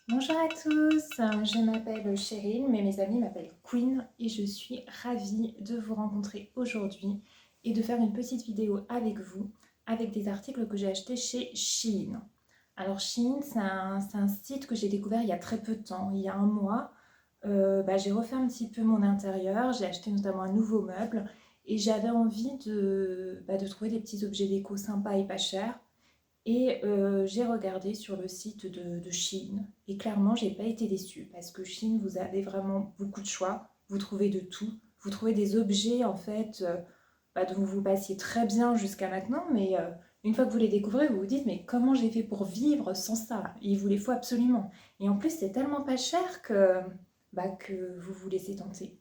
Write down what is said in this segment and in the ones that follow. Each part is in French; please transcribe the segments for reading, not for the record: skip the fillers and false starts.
Bonjour à tous, je m'appelle Cheryl, mais mes amis m'appellent Queen et je suis ravie de vous rencontrer aujourd'hui et de faire une petite vidéo avec vous avec des articles que j'ai achetés chez Shein. Alors Shein, c'est un site que j'ai découvert il y a très peu de temps, il y a un mois. J'ai refait un petit peu mon intérieur, j'ai acheté notamment un nouveau meuble et j'avais envie de trouver des petits objets déco sympas et pas chers. Et j'ai regardé sur le site de Shein et clairement, j'ai pas été déçue parce que Shein, vous avez vraiment beaucoup de choix. Vous trouvez de tout. Vous trouvez des objets en fait dont vous passiez très bien jusqu'à maintenant, mais une fois que vous les découvrez, vous vous dites mais comment j'ai fait pour vivre sans ça? Il vous les faut absolument. Et en plus, c'est tellement pas cher que vous vous laissez tenter.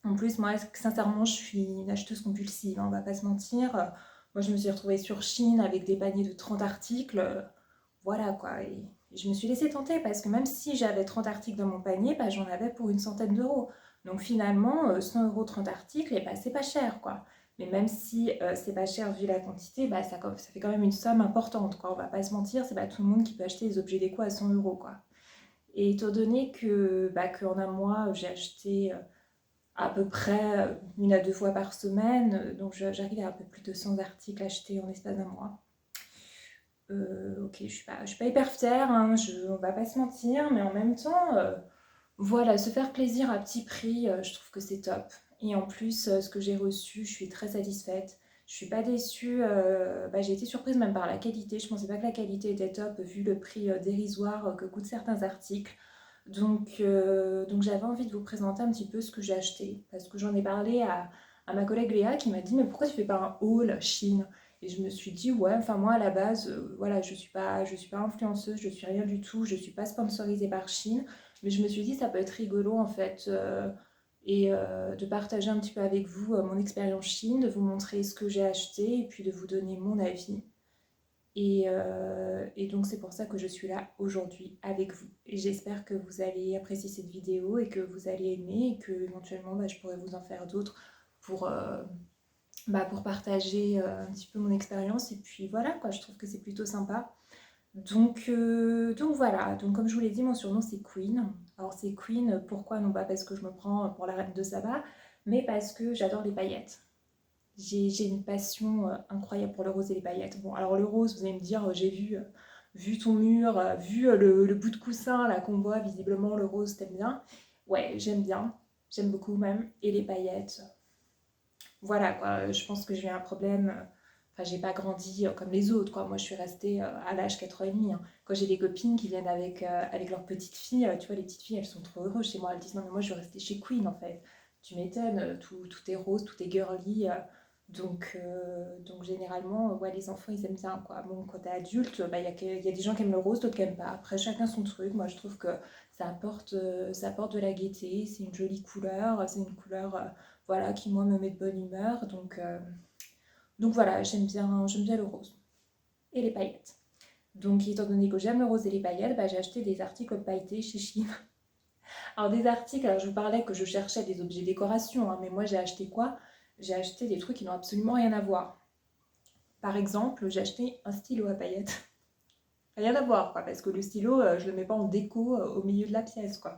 En plus, moi, sincèrement, je suis une acheteuse compulsive, hein, on va pas se mentir. Moi, je me suis retrouvée sur Shein avec des paniers de 30 articles. Voilà quoi. Et je me suis laissée tenter parce que même si j'avais 30 articles dans mon panier, bah, j'en avais pour une centaine d'euros. Donc finalement, 100 euros 30 articles, et bah, c'est pas cher quoi. Mais même si c'est pas cher vu la quantité, bah, ça fait quand même une somme importante quoi. On va pas se mentir, c'est pas tout le monde qui peut acheter des objets déco à 100 euros quoi. Et étant donné qu'en un mois, j'ai acheté à peu près une à deux fois par semaine. Donc j'arrive à un peu plus de 100 articles achetés en l'espace d'un mois. Ok, je suis pas hyper fière, hein, on va pas se mentir, mais en même temps, voilà, se faire plaisir à petit prix, je trouve que c'est top. Et en plus, ce que j'ai reçu, je suis très satisfaite. Je suis pas déçue, j'ai été surprise même par la qualité. Je pensais pas que la qualité était top vu le prix dérisoire que coûtent certains articles. Donc j'avais envie de vous présenter un petit peu ce que j'ai acheté, parce que j'en ai parlé à ma collègue Léa qui m'a dit mais pourquoi tu fais pas un haul Chine? Et je me suis dit ouais, enfin moi à la base, voilà, je suis pas influenceuse, je suis rien du tout, je suis pas sponsorisée par Chine, mais je me suis dit ça peut être rigolo en fait de partager un petit peu avec vous mon expérience Chine, de vous montrer ce que j'ai acheté et puis de vous donner mon avis. Et donc c'est pour ça que je suis là aujourd'hui avec vous. Et j'espère que vous allez apprécier cette vidéo et que vous allez aimer et que éventuellement je pourrai vous en faire d'autres pour, pour partager un petit peu mon expérience. Et puis voilà quoi, je trouve que c'est plutôt sympa. Donc voilà, donc comme je vous l'ai dit, mon surnom c'est Queen. Alors c'est Queen, pourquoi? Non pas parce que je me prends pour la reine de Saba, mais parce que j'adore les paillettes. J'ai une passion incroyable pour le rose et les paillettes. Bon, alors le rose, vous allez me dire, j'ai vu ton mur, vu le bout de coussin là qu'on voit, visiblement le rose, t'aimes bien? Ouais, j'aime bien, j'aime beaucoup même. Et les paillettes, voilà quoi, je pense que j'ai eu un problème. Enfin, j'ai pas grandi comme les autres, quoi. Moi, je suis restée à l'âge 4 ans et demi, hein. Quand j'ai des copines qui viennent avec leurs petites filles, tu vois, les petites filles, elles sont trop heureuses chez moi. Elles disent, non, mais moi, je veux rester chez Queen, en fait. Tu m'étonnes, tout est rose, tout est girly. Donc généralement, ouais, les enfants, ils aiment bien, quoi. Bon, quand t'es adulte, il y a des gens qui aiment le rose, d'autres qui aiment pas. Après, chacun son truc. Moi, je trouve que ça apporte de la gaieté. C'est une jolie couleur. C'est une couleur, voilà, qui, moi, me met de bonne humeur. Donc voilà, j'aime bien le rose et les paillettes. Donc étant donné que j'aime le rose et les paillettes, j'ai acheté des articles pailletés chez Shein. Alors des articles, alors je vous parlais que je cherchais des objets décoration, hein, mais moi j'ai acheté quoi? J'ai acheté des trucs qui n'ont absolument rien à voir. Par exemple, j'ai acheté un stylo à paillettes. Rien à voir, quoi, parce que le stylo, je le mets pas en déco au milieu de la pièce, quoi.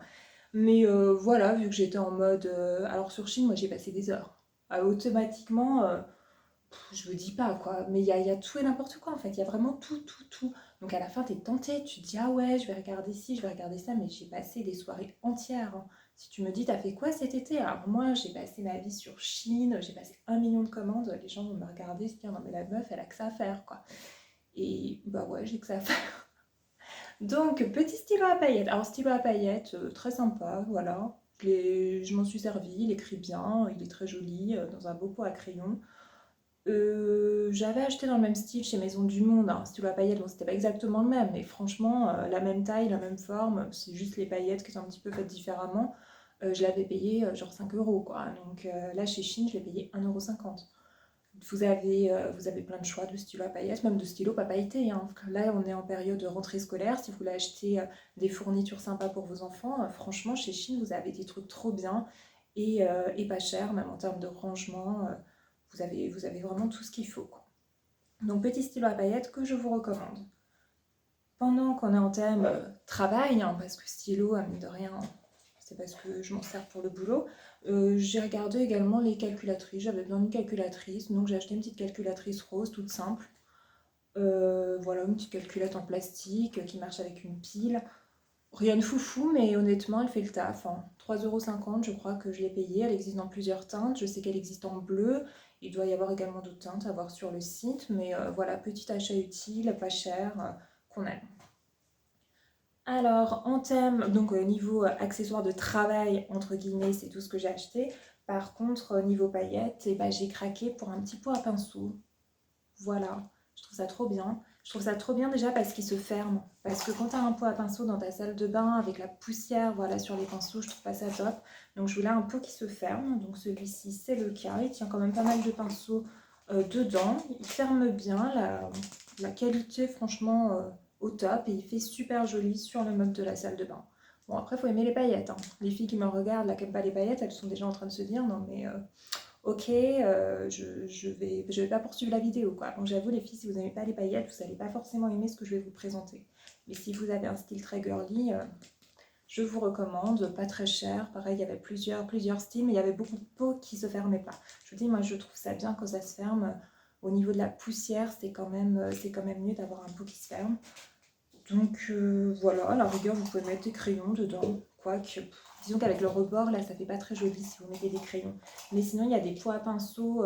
Mais voilà, vu que j'étais en mode... alors sur Shein, moi j'ai passé des heures. Automatiquement, je vous dis pas quoi, mais il y a tout et n'importe quoi en fait, il y a vraiment tout, tout, tout. Donc à la fin, t'es tenté, tu te dis ah ouais, je vais regarder ci, je vais regarder ça, mais j'ai passé des soirées entières, hein. Si tu me dis, t'as fait quoi cet été? Alors moi, j'ai passé ma vie sur Chine, j'ai passé 1 million de commandes, les gens vont me regarder, se dire non mais la meuf, elle a que ça à faire quoi. Et bah ouais, j'ai que ça à faire. Donc petit stylo à paillettes. Alors stylo à paillettes, très sympa, voilà. Je m'en suis servi, il écrit bien, il est très joli, dans un beau pot à crayon. J'avais acheté dans le même style chez Maison du Monde, un stylo à paillettes, bon c'était pas exactement le même, mais franchement, la même taille, la même forme, c'est juste les paillettes qui sont un petit peu faites différemment. Je l'avais payé genre 5 euros quoi. Donc là chez Chine, je l'ai payé 1,50 €. Vous avez plein de choix de stylos à paillettes, même de stylos pas pailletés, hein. Là, on est en période de rentrée scolaire. Si vous voulez acheter des fournitures sympas pour vos enfants, franchement, chez Chine, vous avez des trucs trop bien et pas cher, même en termes de rangement. Vous avez vraiment tout ce qu'il faut, quoi. Donc, petit stylo à paillettes que je vous recommande. pendant qu'on est en thème travail, hein, parce que stylo, mine de rien, c'est parce que je m'en sers pour le boulot, j'ai regardé également les calculatrices. J'avais besoin d'une calculatrice, donc j'ai acheté une petite calculatrice rose toute simple. Voilà, une petite calculette en plastique qui marche avec une pile. Rien de foufou, mais honnêtement, elle fait le taf, hein. 3,50 € je crois que je l'ai payée. Elle existe dans plusieurs teintes. Je sais qu'elle existe en bleu. Il doit y avoir également d'autres teintes à voir sur le site. Mais voilà, petit achat utile, pas cher, qu'on aime. Alors, en thème, donc niveau accessoires de travail, entre guillemets, c'est tout ce que j'ai acheté. Par contre, niveau paillettes, eh ben, j'ai craqué pour un petit pot à pinceau. Voilà, je trouve ça trop bien. Je trouve ça trop bien déjà parce qu'il se ferme. Parce que quand tu as un pot à pinceau dans ta salle de bain avec la poussière voilà, sur les pinceaux, je trouve pas ça top. Donc je voulais un pot qui se ferme. Donc celui-ci, c'est le cas. Il tient quand même pas mal de pinceaux dedans. Il ferme bien. La qualité, franchement, au top. Et il fait super joli sur le meuble de la salle de bain. Bon, après, il faut aimer les paillettes, hein. Les filles qui me regardent, là, qui n'aiment pas les paillettes, elles sont déjà en train de se dire, non mais... ok, je vais pas poursuivre la vidéo, quoi. Donc j'avoue les filles, si vous n'aimez pas les paillettes, vous n'allez pas forcément aimer ce que je vais vous présenter. Mais si vous avez un style très girly, je vous recommande, pas très cher. Pareil, il y avait plusieurs styles, mais il y avait beaucoup de pots qui se fermaient pas. Je vous dis, moi je trouve ça bien quand ça se ferme. Au niveau de la poussière, c'est quand même mieux d'avoir un pot qui se ferme. Donc voilà, à la rigueur, vous pouvez mettre des crayons dedans. Quoique, disons qu'avec le rebord, là, ça fait pas très joli si vous mettez des crayons. Mais sinon, il y a des pots à pinceau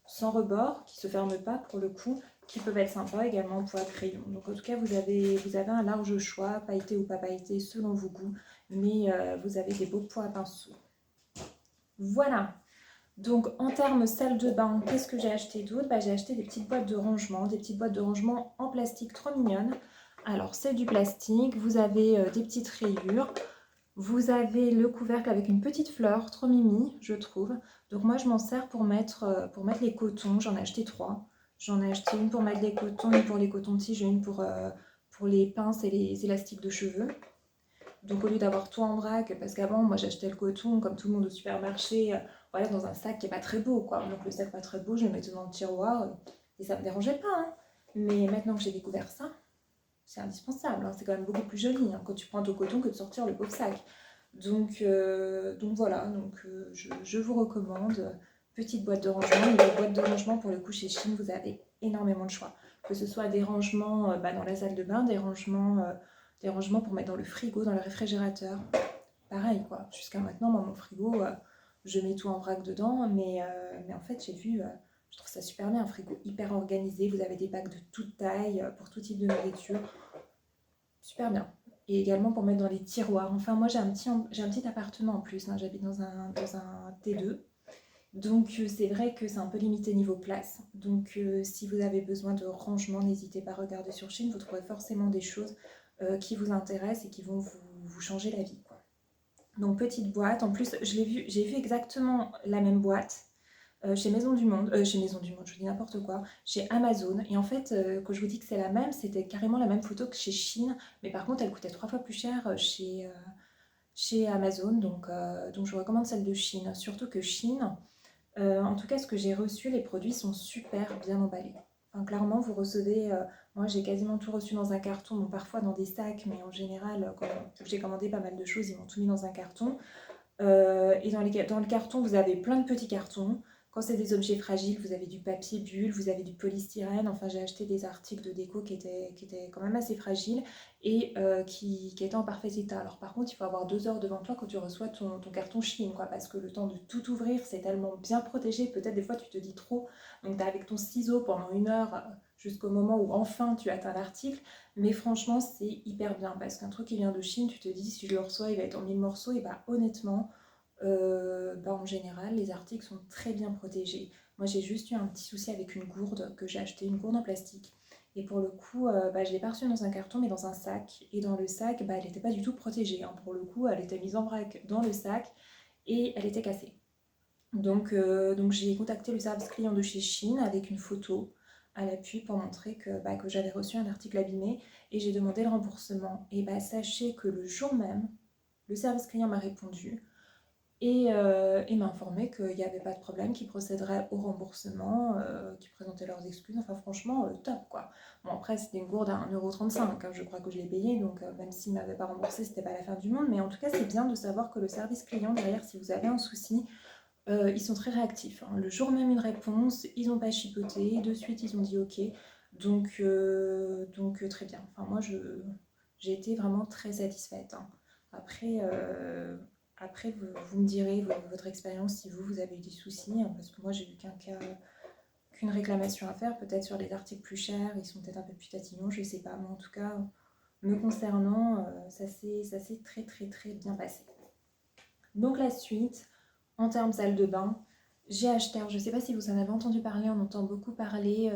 sans rebord, qui se ferment pas pour le coup, qui peuvent être sympas également en pots à crayon. Donc en tout cas, vous avez un large choix, pailleté ou pas pailleté, selon vos goûts. Mais vous avez des beaux pots à pinceau. Voilà. Donc en termes salle de bain, qu'est-ce que j'ai acheté d'autre? J'ai acheté des petites boîtes de rangement, en plastique trop mignonnes. Alors c'est du plastique, vous avez des petites rayures, vous avez le couvercle avec une petite fleur, trop mimi je trouve. Donc moi je m'en sers pour mettre les cotons, j'en ai acheté 3. J'en ai acheté une pour mettre les cotons, une pour les cotons-tiges et une pour les pinces et les élastiques de cheveux. Donc au lieu d'avoir tout en vrac, parce qu'avant moi j'achetais le coton comme tout le monde au supermarché, voilà, dans un sac qui est pas très beau quoi. Donc le sac pas très beau, je le mettais dans le tiroir et ça me dérangeait pas, hein. Mais maintenant que j'ai découvert ça, c'est indispensable, hein. C'est quand même beaucoup plus joli hein, quand tu prends ton coton que de sortir le pauvre sac. Donc voilà, je vous recommande petite boîte de rangement. Et les boîtes de rangement pour le coup chez Shein, vous avez énormément de choix. Que ce soit des rangements dans la salle de bain, des rangements pour mettre dans le frigo, dans le réfrigérateur. Pareil quoi, jusqu'à maintenant, moi, mon frigo, je mets tout en vrac dedans, mais en fait, je trouve ça super bien, un frigo hyper organisé, vous avez des packs de toute taille, pour tout type de nourriture, super bien. Et également pour mettre dans les tiroirs. Enfin, moi, j'ai un petit appartement en plus, hein. J'habite dans un T2. Donc c'est vrai que c'est un peu limité niveau place. Donc si vous avez besoin de rangement, n'hésitez pas à regarder sur Shein. Vous trouverez forcément des choses qui vous intéressent et qui vont vous changer la vie, quoi. Donc petite boîte. En plus, j'ai vu exactement la même boîte chez Maison du Monde. Chez Maison du Monde, je dis n'importe quoi. Chez Amazon. Et en fait, quand je vous dis que c'est la même, c'était carrément la même photo que chez Shein. Mais par contre, elle coûtait 3 fois plus cher chez Amazon. Donc je vous recommande celle de Shein. Surtout que Shein... en tout cas, ce que j'ai reçu, les produits sont super bien emballés. Enfin, clairement, vous recevez... moi, j'ai quasiment tout reçu dans un carton, bon, parfois dans des sacs, mais en général, quand j'ai commandé pas mal de choses, ils m'ont tout mis dans un carton. Et dans le carton, vous avez plein de petits cartons. Quand c'est des objets fragiles, vous avez du papier bulle, vous avez du polystyrène. Enfin, j'ai acheté des articles de déco qui étaient quand même assez fragiles et qui étaient en parfait état. Alors par contre, il faut avoir 2 heures devant toi quand tu reçois ton carton Shein, quoi, parce que le temps de tout ouvrir, c'est tellement bien protégé. Peut-être des fois, tu te dis trop. Donc, tu es avec ton ciseau pendant 1 heure jusqu'au moment où enfin tu atteins l'article. Mais franchement, c'est hyper bien parce qu'un truc qui vient de Chine, tu te dis si je le reçois, il va être en 1000 morceaux. Et bah honnêtement, en général, les articles sont très bien protégés. Moi, j'ai juste eu un petit souci avec une gourde que j'ai acheté, une gourde en plastique. Et pour le coup, je l'ai pas reçue dans un carton, mais dans un sac. Et dans le sac, elle n'était pas du tout protégée, hein. Pour le coup, elle était mise en vrac dans le sac et elle était cassée. Donc j'ai contacté le service client de chez Shein avec une photo à l'appui pour montrer que j'avais reçu un article abîmé et j'ai demandé le remboursement. Et sachez que le jour même, le service client m'a répondu et m'a informé qu'il n'y avait pas de problème, qu'ils procéderaient au remboursement, qu'ils présentaient leurs excuses. Enfin franchement, top quoi. Bon après c'était une gourde à 1,35 €, hein, je crois que je l'ai payé, donc même s'ils ne m'avaient pas remboursé, c'était pas la fin du monde. Mais en tout cas c'est bien de savoir que le service client derrière, si vous avez un souci, ils sont très réactifs, hein. Le jour même une réponse, ils n'ont pas chipoté, de suite ils ont dit ok. Donc très bien. Enfin moi j'ai été vraiment très satisfaite, hein. Après, après vous me direz votre expérience si vous avez eu des soucis, hein, parce que moi j'ai eu qu'une réclamation à faire, peut-être sur les articles plus chers, ils sont peut-être un peu plus tatillons, je sais pas, mais en tout cas me concernant, ça s'est très très très bien passé. Donc la suite, en termes salle de bain, j'ai acheté, alors je ne sais pas si vous en avez entendu parler, on entend beaucoup parler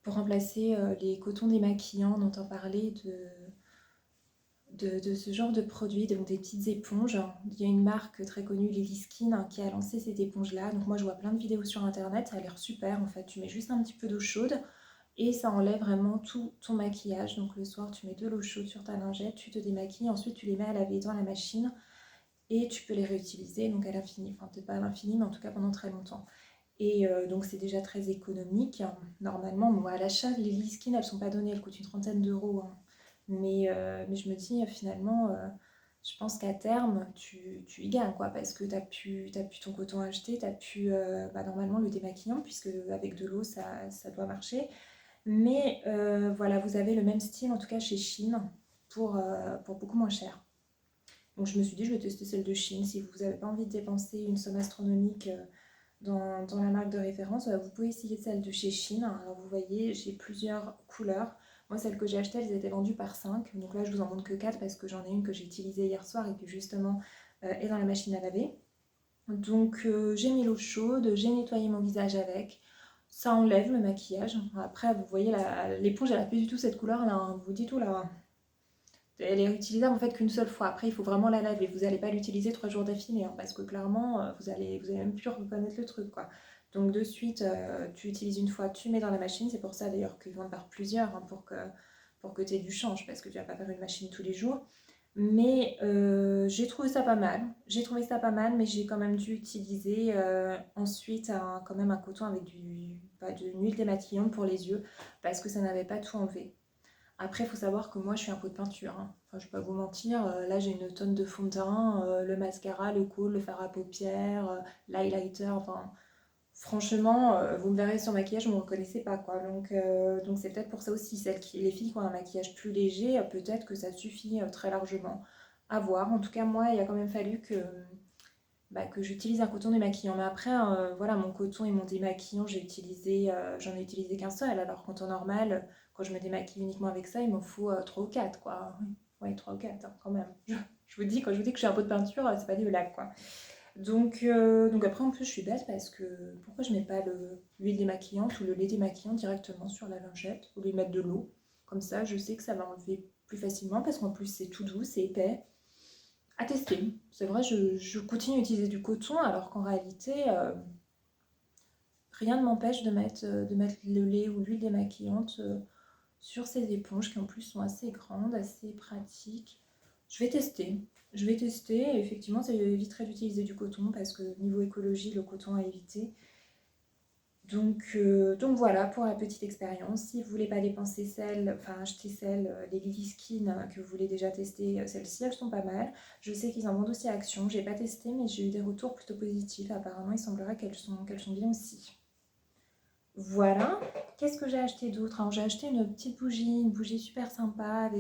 pour remplacer les cotons démaquillants, on entend parler de ce genre de produit, donc des petites éponges. Il y a une marque très connue, Lily Skin, hein, qui a lancé cette éponge-là. Donc moi je vois plein de vidéos sur internet, ça a l'air super en fait. Tu mets juste un petit peu d'eau chaude et ça enlève vraiment tout ton maquillage. Donc le soir tu mets de l'eau chaude sur ta lingette, tu te démaquilles, ensuite tu les mets à laver dans la machine et tu peux les réutiliser donc à l'infini, enfin peut-être pas à l'infini mais en tout cas pendant très longtemps. Et donc c'est déjà très économique, hein. Normalement, bon, à l'achat, les Lily Skin elles sont pas données, elles coûtent une trentaine d'euros, hein. Mais je me dis finalement, je pense qu'à terme tu y gagnes quoi, parce que t'as pu ton coton acheté, t'as pu normalement le démaquillant, puisque avec de l'eau ça doit marcher. Mais voilà, vous avez le même style en tout cas chez Shein pour beaucoup moins cher. Donc je me suis dit, je vais tester celle de Chine. Si vous n'avez pas envie de dépenser une somme astronomique dans la marque de référence, vous pouvez essayer celle de chez Chine. Alors vous voyez, j'ai plusieurs couleurs. Moi, celles que j'ai achetées, elles étaient vendues par 5. Donc là, je vous en montre que 4 parce que j'en ai une que j'ai utilisée hier soir et qui justement est dans la machine à laver. Donc j'ai mis l'eau chaude, j'ai nettoyé mon visage avec. Ça enlève le maquillage. Après, vous voyez, l'éponge, elle n'a plus du tout cette couleur là, hein. Vous dites tout là. Elle est réutilisable en fait qu'une seule fois. Après, il faut vraiment la laver. Vous n'allez pas l'utiliser 3 jours d'affilée, hein, parce que clairement, vous allez même plus reconnaître le truc, quoi. Donc de suite, tu utilises une fois, tu mets dans la machine. C'est pour ça d'ailleurs qu'ils vendent par plusieurs, hein, pour que tu aies du change, parce que tu vas pas faire une machine tous les jours. Mais j'ai trouvé ça pas mal. J'ai trouvé ça pas mal, mais j'ai quand même dû utiliser ensuite quand même un coton avec d'une huile démaquillante pour les yeux, parce que ça n'avait pas tout enlevé. Après, il faut savoir que moi, je suis un pot de peinture, hein. Enfin, je ne vais pas vous mentir. Là, j'ai une tonne de fond de teint, le mascara, le kohl, le fard à paupières, l'highlighter. Enfin, franchement, vous me verrez sur maquillage, vous ne me reconnaissez pas, quoi. Donc c'est peut-être pour ça aussi. Les filles qui ont un maquillage plus léger, peut-être que ça suffit très largement à voir. En tout cas, moi, il a quand même fallu que j'utilise un coton démaquillant. Mais après, voilà, mon coton et mon démaquillant, j'en ai utilisé qu'un seul. Alors qu'en temps normal, quand je me démaquille uniquement avec ça, il m'en faut 3 ou 4, quoi. Ouais, 3 ou 4, hein, quand même. Quand je vous dis que je suis un pot de peinture, c'est pas des blagues, quoi. Donc après, en plus, je suis bête parce que pourquoi je mets pas l'huile démaquillante ou le lait démaquillant directement sur la lingette au lieu de mettre de l'eau? Comme ça, je sais que ça va enlever plus facilement parce qu'en plus, c'est tout doux, c'est épais. À tester. C'est vrai, je continue à utiliser du coton alors qu'en réalité, rien ne m'empêche de mettre le lait ou l'huile démaquillante sur ces éponges qui en plus sont assez grandes, assez pratiques. Je vais tester. Je vais tester. Et effectivement, ça éviterait d'utiliser du coton parce que niveau écologie, le coton à éviter. Donc voilà pour la petite expérience. Si vous voulez pas dépenser acheter les Lily Skin que vous voulez déjà tester, celles-ci elles sont pas mal. Je sais qu'ils en vendent aussi à Action. J'ai pas testé mais j'ai eu des retours plutôt positifs. Apparemment il semblerait qu'elles sont bien aussi. Voilà. Qu'est-ce que j'ai acheté d'autre? Alors j'ai acheté une bougie super sympa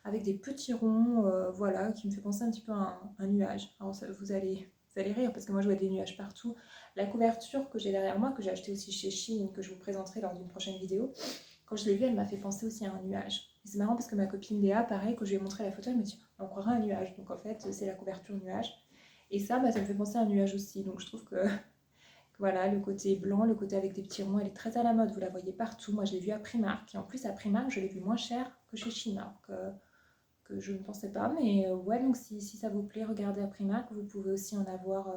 avec des petits ronds, voilà, qui me fait penser un petit peu à un nuage. Alors vous allez rire parce que moi je vois des nuages partout. La couverture que j'ai derrière moi, que j'ai acheté aussi chez Shein, que je vous présenterai lors d'une prochaine vidéo, quand je l'ai vue, elle m'a fait penser aussi à un nuage. Et c'est marrant parce que ma copine Léa, pareil, quand je lui ai montré la photo, elle me dit on croirait un nuage. Donc en fait, c'est la couverture nuage. Et ça, ça me fait penser à un nuage aussi. Donc je trouve que voilà, le côté blanc, le côté avec des petits ronds, elle est très à la mode. Vous la voyez partout. Moi, je l'ai vue à Primark. Et en plus, à Primark, je l'ai vue moins cher que chez Shein, alors que je ne pensais pas. Mais ouais, donc si ça vous plaît, regardez à Primark. Vous pouvez aussi en avoir.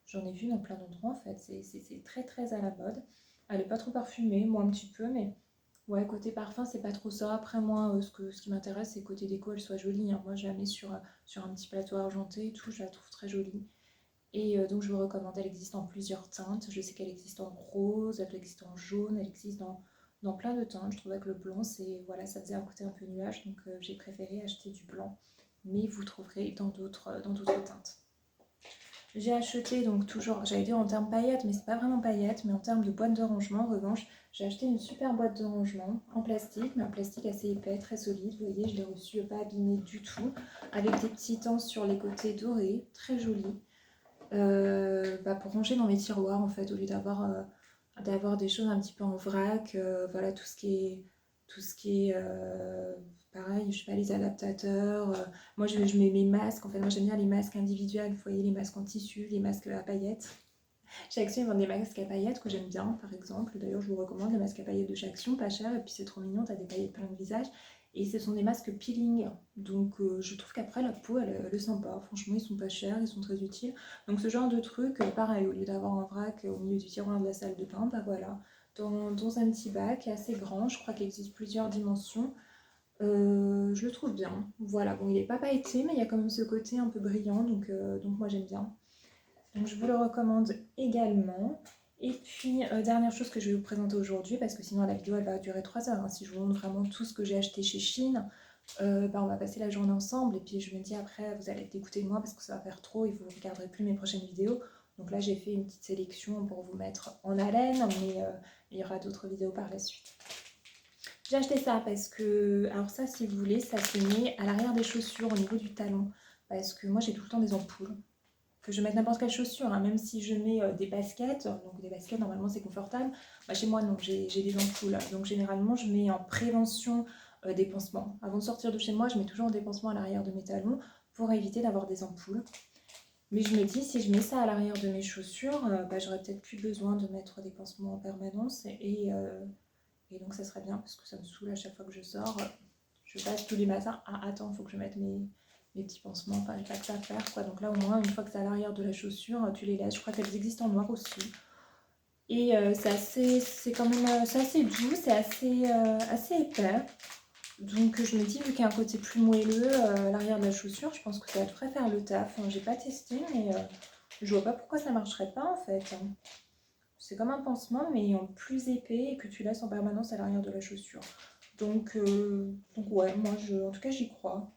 J'en ai vu dans plein d'endroits en fait. C'est très très à la mode. Elle n'est pas trop parfumée, moi un petit peu, mais ouais, côté parfum, c'est pas trop ça. Après, moi, ce qui m'intéresse, c'est côté déco, elle soit jolie, hein. Moi, je la mets sur un petit plateau argenté et tout, je la trouve très jolie. Et donc je vous recommande, elle existe en plusieurs teintes. Je sais qu'elle existe en rose, elle existe en jaune, elle existe dans plein de teintes. Je trouvais que le blanc, c'est voilà, ça faisait un côté un peu nuage, donc j'ai préféré acheter du blanc. Mais vous trouverez dans d'autres teintes. J'ai acheté donc toujours, j'allais dire en termes paillettes, mais c'est pas vraiment paillettes, mais en termes de boîte de rangement, en revanche, j'ai acheté une super boîte de rangement en plastique, mais un plastique assez épais, très solide. Vous voyez, je l'ai reçu pas abîmé du tout, avec des petits temps sur les côtés dorés, très joli. Pour ranger dans mes tiroirs en fait, au lieu d'avoir des choses un petit peu en vrac, voilà tout ce qui est pareil, je sais pas, les adaptateurs. Moi je mets mes masques, en fait moi j'aime bien les masques individuels, vous voyez les masques en tissu, les masques à paillettes. Chez Action ils vendent des masques à paillettes que j'aime bien par exemple, d'ailleurs je vous recommande les masques à paillettes de chez Action, pas cher et puis c'est trop mignon, t'as des paillettes plein de visage. Et ce sont des masques peeling, donc je trouve qu'après la peau elle est sympa, franchement ils sont pas chers, ils sont très utiles. Donc ce genre de truc, pareil, au lieu d'avoir un vrac au milieu du tiroir de la salle de bain, bah voilà, dans un petit bac assez grand, je crois qu'il existe plusieurs dimensions. Je le trouve bien, voilà, bon il est pas pailleté mais il y a quand même ce côté un peu brillant, donc moi j'aime bien. Donc je vous le recommande également. Et puis, dernière chose que je vais vous présenter aujourd'hui, parce que sinon la vidéo elle va durer 3 heures, hein. Si je vous montre vraiment tout ce que j'ai acheté chez Shein, on va passer la journée ensemble. Et puis je me dis après, vous allez être dégoûté de moi parce que ça va faire trop et vous ne regarderez plus mes prochaines vidéos. Donc là, j'ai fait une petite sélection pour vous mettre en haleine, mais il y aura d'autres vidéos par la suite. J'ai acheté ça parce que, alors ça, si vous voulez, ça se met à l'arrière des chaussures au niveau du talon. Parce que moi, j'ai tout le temps des ampoules que je mette n'importe quelle chaussure, hein, même si je mets des baskets, donc des baskets normalement c'est confortable, chez moi non, j'ai des ampoules, donc généralement je mets en prévention des pansements. Avant de sortir de chez moi, je mets toujours un dépansement à l'arrière de mes talons pour éviter d'avoir des ampoules. Mais je me dis, si je mets ça à l'arrière de mes chaussures, j'aurais peut-être plus besoin de mettre des pansements en permanence et donc ça serait bien parce que ça me saoule à chaque fois que je sors. Je passe tous les matins, ah attends, il faut que je mette mes petits pansements, enfin j'ai pas que ça à faire quoi. Donc là au moins une fois que c'est à l'arrière de la chaussure, tu les laisses. Je crois qu'elles existent en noir aussi. Et c'est quand même c'est assez doux, c'est assez épais. Donc je me dis vu qu'il y a un côté plus moelleux à l'arrière de la chaussure, je pense que ça devrait faire le taf. J'ai pas testé mais je vois pas pourquoi ça marcherait pas en fait. C'est comme un pansement mais en plus épais et que tu laisses en permanence à l'arrière de la chaussure. Donc ouais, moi en tout cas j'y crois.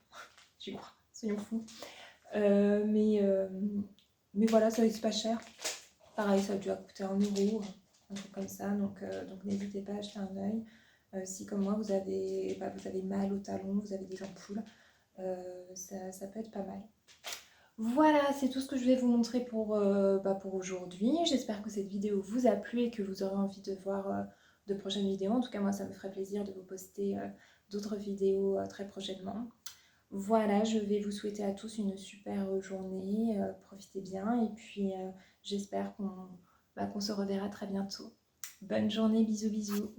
J'y crois, soyons fous. Euh, mais, euh, mais voilà, ça c'est pas cher. Pareil, ça a dû coûter 1 euro, un truc comme ça. Donc n'hésitez pas à jeter un œil. Si comme moi vous avez mal au talon, vous avez des ampoules, ça peut être pas mal. Voilà, c'est tout ce que je vais vous montrer pour aujourd'hui. J'espère que cette vidéo vous a plu et que vous aurez envie de voir de prochaines vidéos. En tout cas, moi, ça me ferait plaisir de vous poster d'autres vidéos très prochainement. Voilà, je vais vous souhaiter à tous une super journée. Profitez bien et puis j'espère qu'on se reverra très bientôt. Bonne journée, bisous bisous.